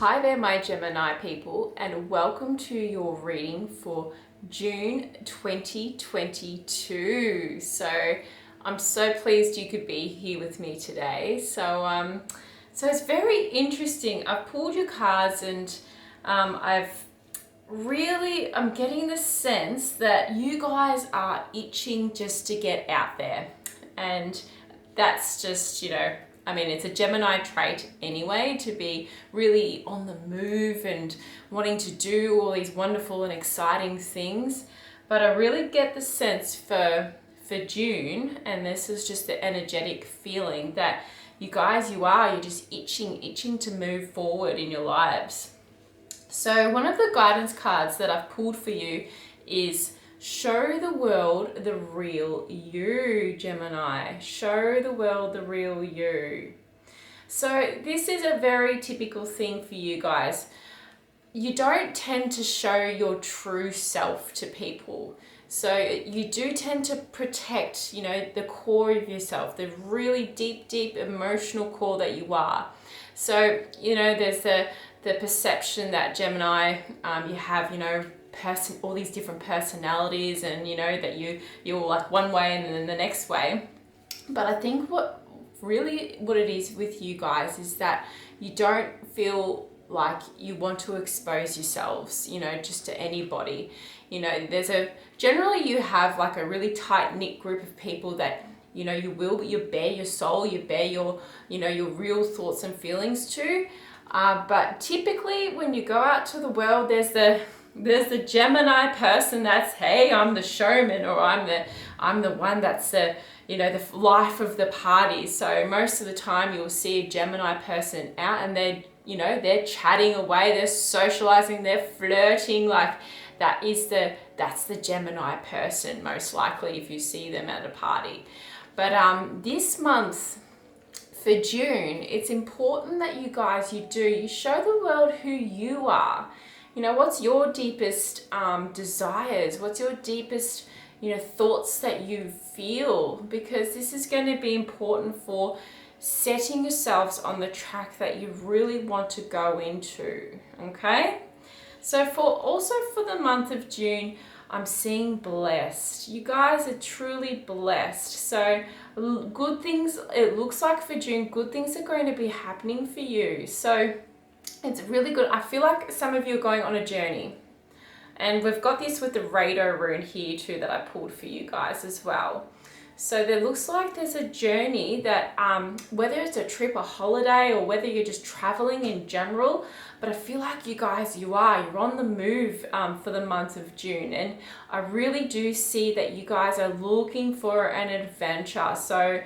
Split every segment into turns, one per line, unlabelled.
Hi there, my Gemini people, and welcome to your reading for June 2022. So I'm so pleased you could be here with me today. So it's very interesting. I've pulled your cards and I'm getting the sense that you guys are itching just to get out there. And that's just, it's a Gemini trait anyway, to be really on the move and wanting to do all these wonderful and exciting things. But I really get the sense for June, and this is just the energetic feeling that you're just itching to move forward in your lives. So one of the guidance cards that I've pulled for you is show the world the real you, Gemini. Show the world the real you. So this is a very typical thing for you guys. You don't tend to show your true self to people. So you do tend to protect, the core of yourself, the really deep emotional core that you are. So, there's the perception that Gemini, you have, all these different personalities, and that you're like one way and then the next way. But I think what it is with you guys is that you don't feel like you want to expose yourselves, just to anybody. Generally you have like a really tight knit group of people that you bare your soul, you bare your real thoughts and feelings to. But typically when you go out to the world, there's the Gemini person that's, hey, I'm the showman, or I'm the one that's the life of the party. So most of the time you'll see a Gemini person out and they're chatting away, they're socializing, they're flirting. Like that's the Gemini person, most likely, if you see them at a party. But this month for June, it's important that you show the world who you are. What's your deepest desires? What's your deepest, thoughts that you feel? Because this is going to be important for setting yourselves on the track that you really want to go into, okay? So for the month of June, I'm seeing blessed. You guys are truly blessed. So good things, it looks like for June, good things are going to be happening for you. So it's really good. I feel like some of you are going on a journey. And we've got this with the radar rune here too that I pulled for you guys as well. So there looks like there's a journey that, whether it's a trip, a holiday, or whether you're just traveling in general, but I feel like you're on the move for the month of June. And I really do see that you guys are looking for an adventure. So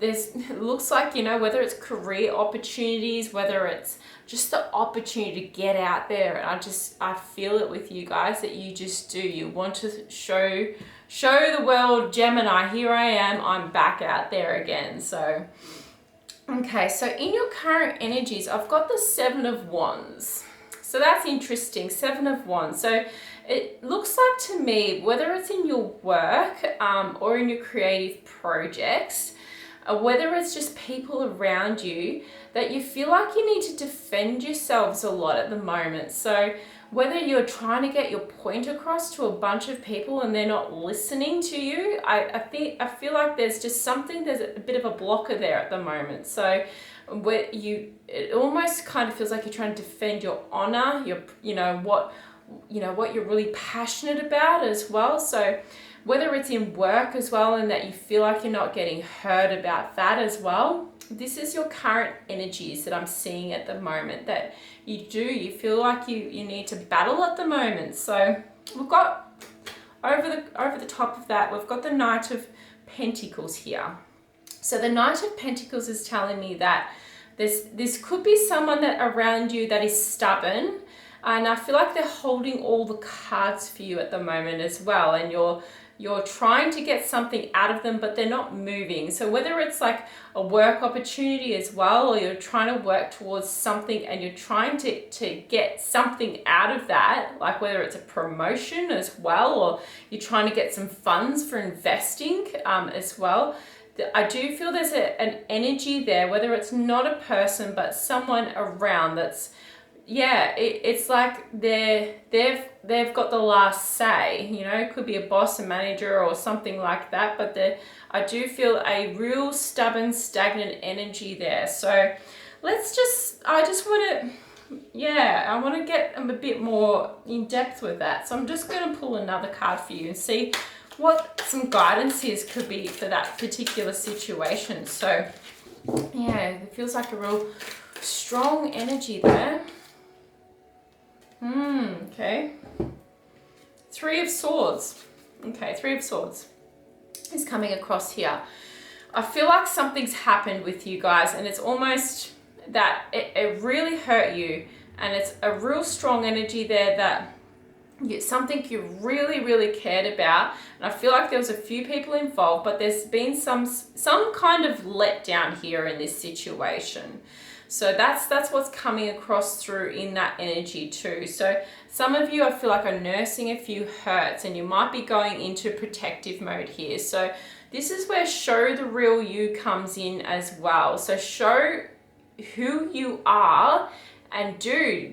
it looks like, whether it's career opportunities, whether it's just the opportunity to get out there. And I feel it with you guys that you just do. You want to show the world, Gemini, here I am, I'm back out there again. So, okay, so in your current energies, I've got the Seven of Wands. So that's interesting, Seven of Wands. So it looks like to me, whether it's in your work or in your creative projects, whether it's just people around you, that you feel like you need to defend yourselves a lot at the moment. So whether you're trying to get your point across to a bunch of people and they're not listening to you, I feel like there's a bit of a blocker there at the moment. So it almost kind of feels like you're trying to defend your honor, what you're really passionate about as well. So whether it's in work as well, and that you feel like you're not getting heard about that as well. This is your current energies that I'm seeing at the moment, that you feel like you need to battle at the moment. So we've got over the top of that, we've got the Knight of Pentacles here. So the Knight of Pentacles is telling me that this could be someone that around you that is stubborn, and I feel like they're holding all the cards for you at the moment as well, and you're trying to get something out of them, but they're not moving. So whether it's like a work opportunity as well, or you're trying to work towards something and you're trying to get something out of that, like whether it's a promotion as well, or you're trying to get some funds for investing as well. I do feel there's an energy there, whether it's not a person, but someone around that's yeah, it's like they've got the last say, you know. It could be a boss, a manager, or something like that, but I do feel a real stubborn, stagnant energy there. So I just want to, yeah, I want to get a bit more in depth with that. So I'm just going to pull another card for you and see what some guidance is could be for that particular situation. So yeah, it feels like a real strong energy there. Okay. Three of Swords. Okay, Three of Swords is coming across here. I feel like something's happened with you guys, and it's almost that it really hurt you, and it's a real strong energy there that something you really, really cared about. And I feel like there was a few people involved, but there's been some kind of letdown here in this situation. So that's what's coming across through in that energy too. So some of you, I feel like, are nursing a few hurts, and you might be going into protective mode here. So this is where show the real you comes in as well. So show who you are, and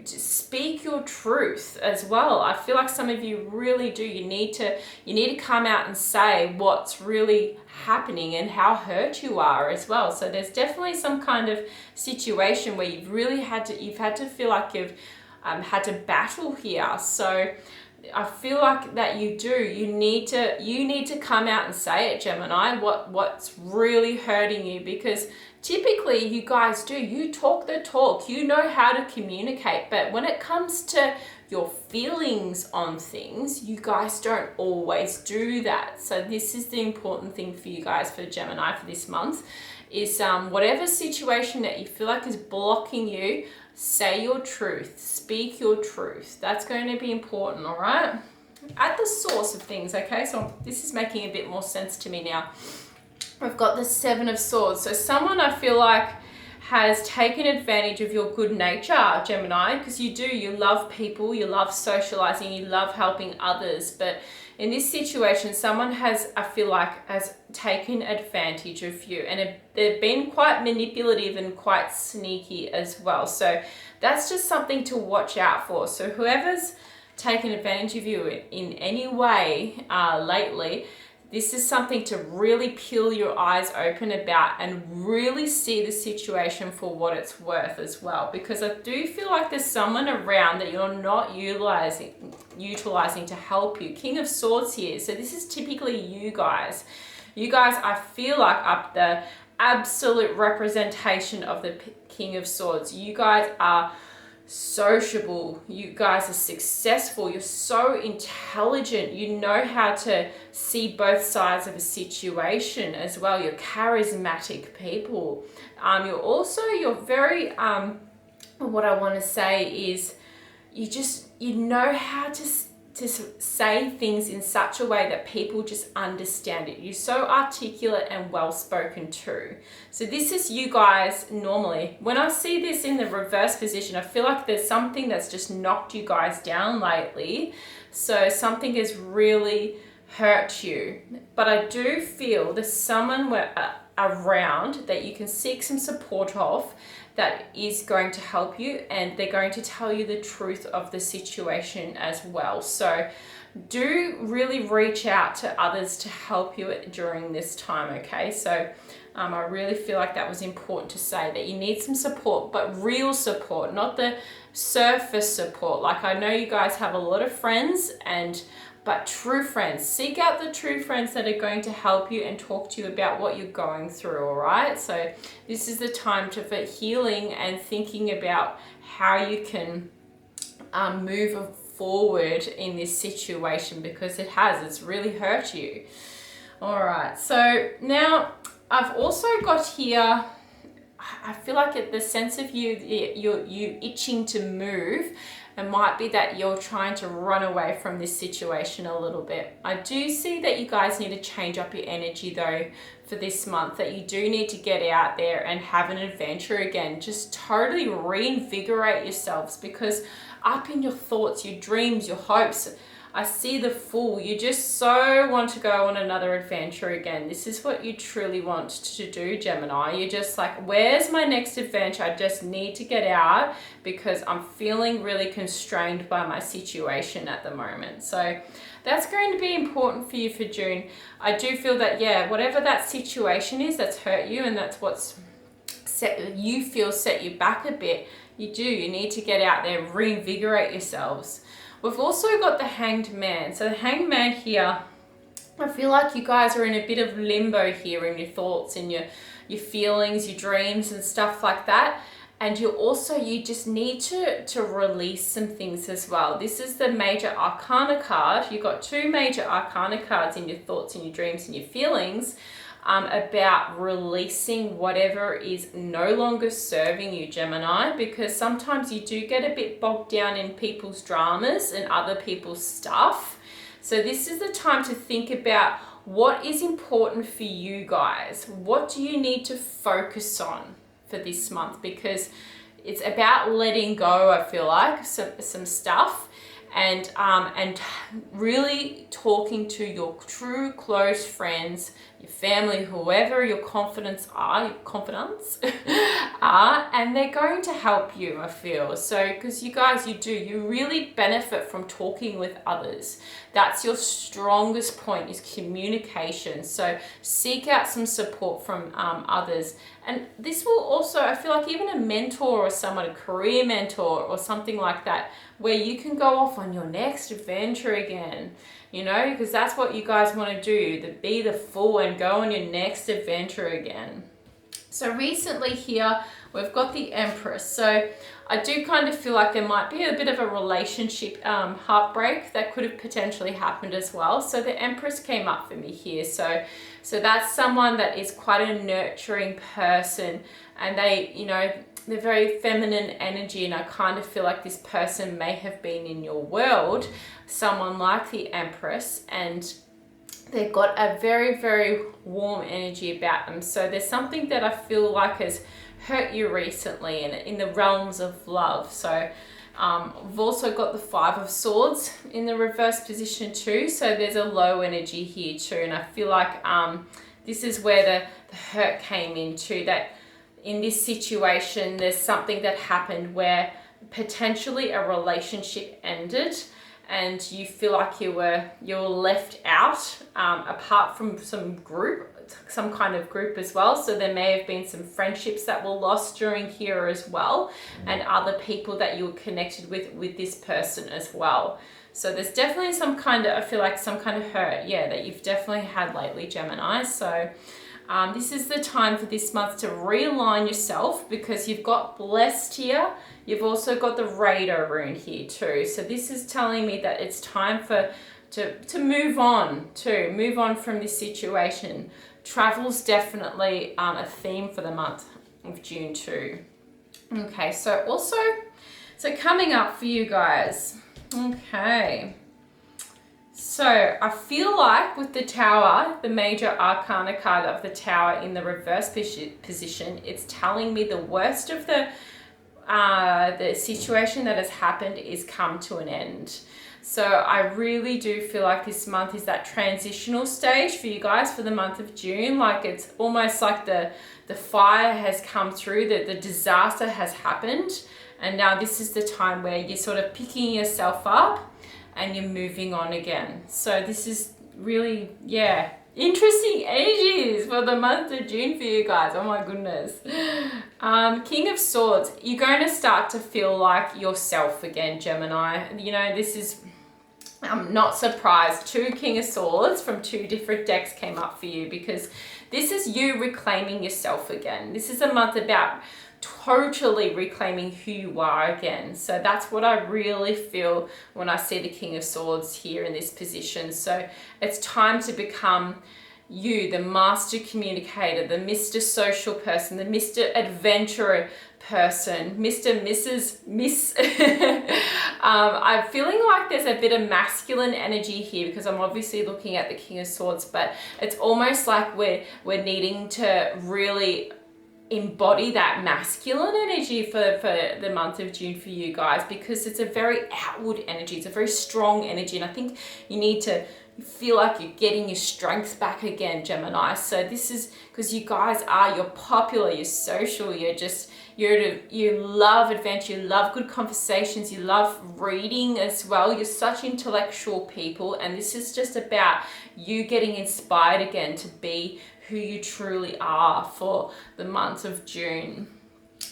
speak your truth as well. I feel like some of you really do. You need to come out and say what's really happening and how hurt you are as well. So there's definitely some kind of situation where you've had to feel like you've had to battle here. So I feel like that you need to come out and say it, Gemini, what's really hurting you, because typically you guys you talk the talk, you know how to communicate, but when it comes to your feelings on things, you guys don't always do that. So this is the important thing for you guys, for Gemini, for this month, is whatever situation that you feel like is blocking you, say your truth, speak your truth. That's going to be important, all right? At the source of things, okay? So this is making a bit more sense to me now. We've got the Seven of Swords. So someone, I feel like, has taken advantage of your good nature, Gemini, because you love people, you love socializing, you love helping others. But in this situation, someone I feel like, has taken advantage of you, and they've been quite manipulative and quite sneaky as well. So that's just something to watch out for. So whoever's taken advantage of you in any way lately, this is something to really peel your eyes open about and really see the situation for what it's worth as well. Because I do feel like there's someone around that you're not utilizing to help you. King of Swords here. So this is typically you guys. You guys, I feel like, are the absolute representation of the King of Swords. You guys are sociable, you guys are successful, you're so intelligent, you know how to see both sides of a situation as well. You're charismatic people. You're very what I want to say is you know how to say things in such a way that people just understand it. You're so articulate and well-spoken too. So this is you guys normally. When I see this in the reverse position, I feel like there's something that's just knocked you guys down lately. So something has really hurt you. But I do feel there's someone around that you can seek some support of, that is going to help you, and they're going to tell you the truth of the situation as well. So do really reach out to others to help you during this time, okay? So I really feel like that was important to say, that you need some support, but real support, not the surface support. Like, I know you guys have a lot of friends, but true friends. Seek out the true friends that are going to help you and talk to you about what you're going through, all right? So this is the time for healing and thinking about how you can move forward in this situation, because it's really hurt you. All right, so now I've also got here, I feel like the sense of you itching to move. It might be that you're trying to run away from this situation a little bit. I do see that you guys need to change up your energy though for this month, that you do need to get out there and have an adventure again. Just totally reinvigorate yourselves, because up in your thoughts, your dreams, your hopes, I see the Fool. You just so want to go on another adventure again. This is what you truly want to do, Gemini. You're just like, where's my next adventure? I just need to get out because I'm feeling really constrained by my situation at the moment. So that's going to be important for you for June. I do feel that, yeah, whatever that situation is that's hurt you and that's what's set you back a bit, you need to get out there, reinvigorate yourselves. We've also got the Hanged Man. So the Hanged Man here, I feel like you guys are in a bit of limbo here in your thoughts and your feelings, your dreams and stuff like that. And you just need to release some things as well. This is the Major Arcana card. You've got two Major Arcana cards in your thoughts and your dreams and your feelings, about releasing whatever is no longer serving you, Gemini, because sometimes you do get a bit bogged down in people's dramas and other people's stuff. So this is the time to think about what is important for you guys. What do you need to focus on for this month? Because it's about letting go, I feel like, some stuff, and really talking to your true close friends, your family, whoever your confidants are, and they're going to help you, I feel. So, because you guys, you really benefit from talking with others. That's your strongest point, is communication. So seek out some support from others. And this will also, I feel like, even a mentor or someone, a career mentor or something like that, where you can go off on your next adventure again, you know, because that's what you guys want to do, to be the Fool and go on your next adventure again. So recently here, we've got the Empress. So I do kind of feel like there might be a bit of a relationship heartbreak that could have potentially happened as well. So the Empress came up for me here. So that's someone that is quite a nurturing person, and they, you know, they're very feminine energy, and I kind of feel like this person may have been in your world, someone like the Empress, and they've got a very, very warm energy about them. So there's something that I feel like has hurt you recently in the realms of love. So we've also got the Five of Swords in the reverse position too. So there's a low energy here too. And I feel like this is where the hurt came into, that in this situation, there's something that happened where potentially a relationship ended, and you feel like you were left out, apart from some kind of group as well. So there may have been some friendships that were lost during here as well, and other people that you were connected with this person as well. So there's definitely some kind of, I feel like some kind of hurt, yeah, that you've definitely had lately, Gemini. So this is the time for this month to realign yourself, because you've got Blessed here. You've also got the Radar rune here too. So this is telling me that it's time to move on from this situation. Travel's definitely a theme for the month of June too. Okay, so coming up for you guys. Okay. So I feel like with the Tower, the Major Arcana card of the Tower in the reverse position, it's telling me the worst of the situation that has happened is come to an end. So I really do feel like this month is that transitional stage for you guys for the month of June. Like it's almost like the fire has come through, the disaster has happened, and now this is the time where you're sort of picking yourself up and you're moving on again. So this is really, yeah, interesting energies for the month of June for you guys. Oh my goodness. King of Swords, you're going to start to feel like yourself again, Gemini. You know, this is, I'm not surprised. Two King of Swords from two different decks came up for you, because this is you reclaiming yourself again. This is a month about totally reclaiming who you are again. So that's what I really feel when I see the King of Swords here in this position. So it's time to become you, the master communicator, the Mr. Social person, the Mr. Adventurer person, Mr. Miss. I'm feeling like there's a bit of masculine energy here, because I'm obviously looking at the King of Swords, but it's almost like we're needing to really embody that masculine energy for the month of June for you guys, because it's a very outward energy. It's a very strong energy. And I think you need to feel like you're getting your strength back again, Gemini. So this is because you guys you're popular, you're social, you love adventure, you love good conversations, you love reading as well. You're such intellectual people, and this is just about you getting inspired again to be who you truly are for the month of June.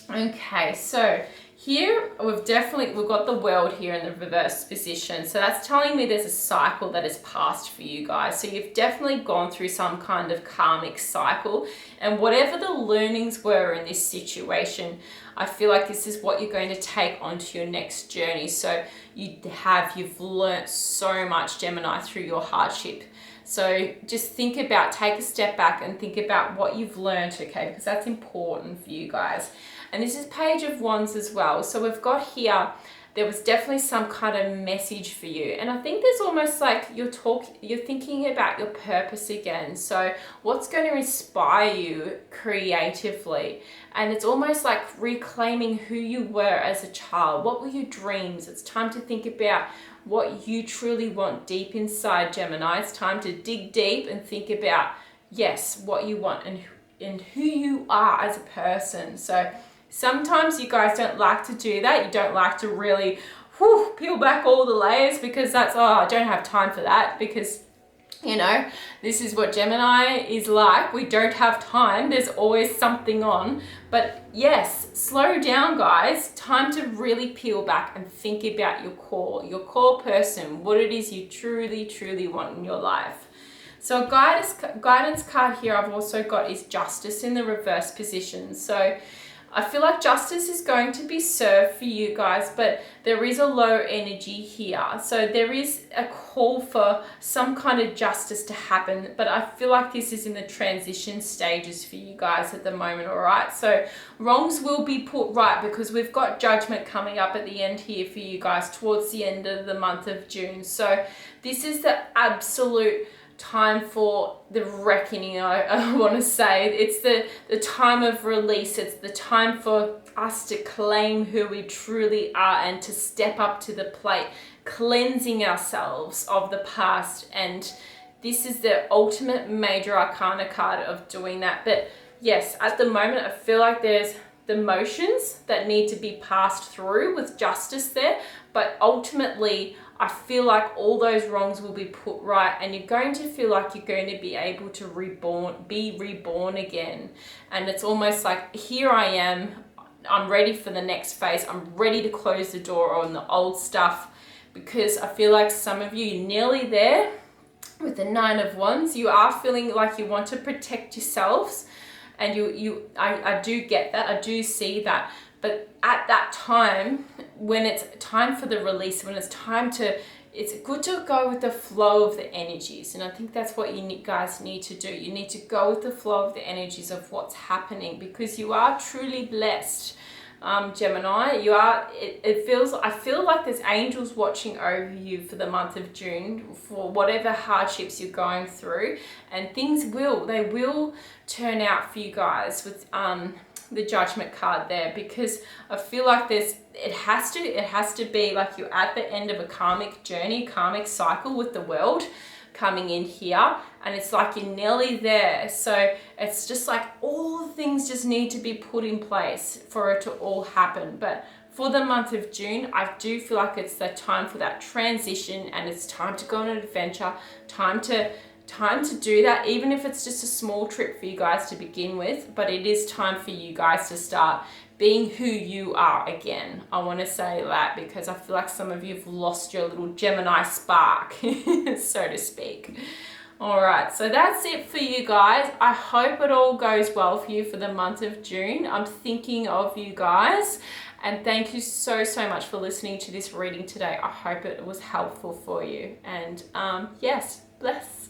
Okay, so here we've got the world here in the reverse position. So that's telling me there's a cycle that has passed for you guys. So you've definitely gone through some kind of karmic cycle, and whatever the learnings were in this situation, I feel like this is what you're going to take onto your next journey. So you've learnt so much, Gemini, through your hardship. So just take a step back and think about what you've learned, okay? Because that's important for you guys. And this is Page of Wands as well. So we've got here, there was definitely some kind of message for you. And I think there's almost like you're thinking about your purpose again. So what's going to inspire you creatively? And it's almost like reclaiming who you were as a child. What were your dreams? It's time to think about what you truly want deep inside, Gemini. It's time to dig deep and think about, yes, what you want and who you are as a person. So sometimes you guys don't like to do that. You don't like to really peel back all the layers, because I don't have time for that, because this is what Gemini is like. We don't have time. There's always something on. But yes, slow down, guys. Time to really peel back and think about your core person, what it is you truly, truly want in your life. So a guidance card here I've also got is Justice in the reverse position. So I feel like justice is going to be served for you guys, but there is a low energy here. So there is a call for some kind of justice to happen, but I feel like this is in the transition stages for you guys at the moment, all right? So wrongs will be put right, because we've got judgment coming up at the end here for you guys towards the end of the month of June. So this is the absolute time for the reckoning, I want to say. It's the time of release. It's the time for us to claim who we truly are and to step up to the plate, cleansing ourselves of the past. And this is the ultimate major arcana card of doing that. But yes, at the moment, I feel like there's the motions that need to be passed through with justice there. But ultimately, I feel like all those wrongs will be put right, and you're going to feel like you're going to be able to be reborn again. And it's almost like, here I am, I'm ready for the next phase. I'm ready to close the door on the old stuff, because I feel like some of you're nearly there with the Nine of Wands. You are feeling like you want to protect yourselves, and I do get that. I do see that. But at that time, when it's time for the release, when it's good to go with the flow of the energies. And I think that's what you guys need to do. You need to go with the flow of the energies of what's happening, because you are truly blessed, Gemini. I feel like there's angels watching over you for the month of June for whatever hardships you're going through, and things will turn out for you guys with the Judgment card there, because I feel like it has to be like you're at the end of a karmic journey, karmic cycle with the world coming in here, and it's like you're nearly there. So it's just like all the things just need to be put in place for it to all happen. But for the month of June, I do feel like it's the time for that transition, and it's time to go on an adventure, time to do that, even if it's just a small trip for you guys to begin with. But it is time for you guys to start being who you are again. I want to say that, because I feel like some of you have lost your little Gemini spark, so to speak. All right, so that's it for you guys. I hope it all goes well for you for the month of June. I'm thinking of you guys, and thank you so much for listening to this reading today. I hope it was helpful for you, and yes, bless.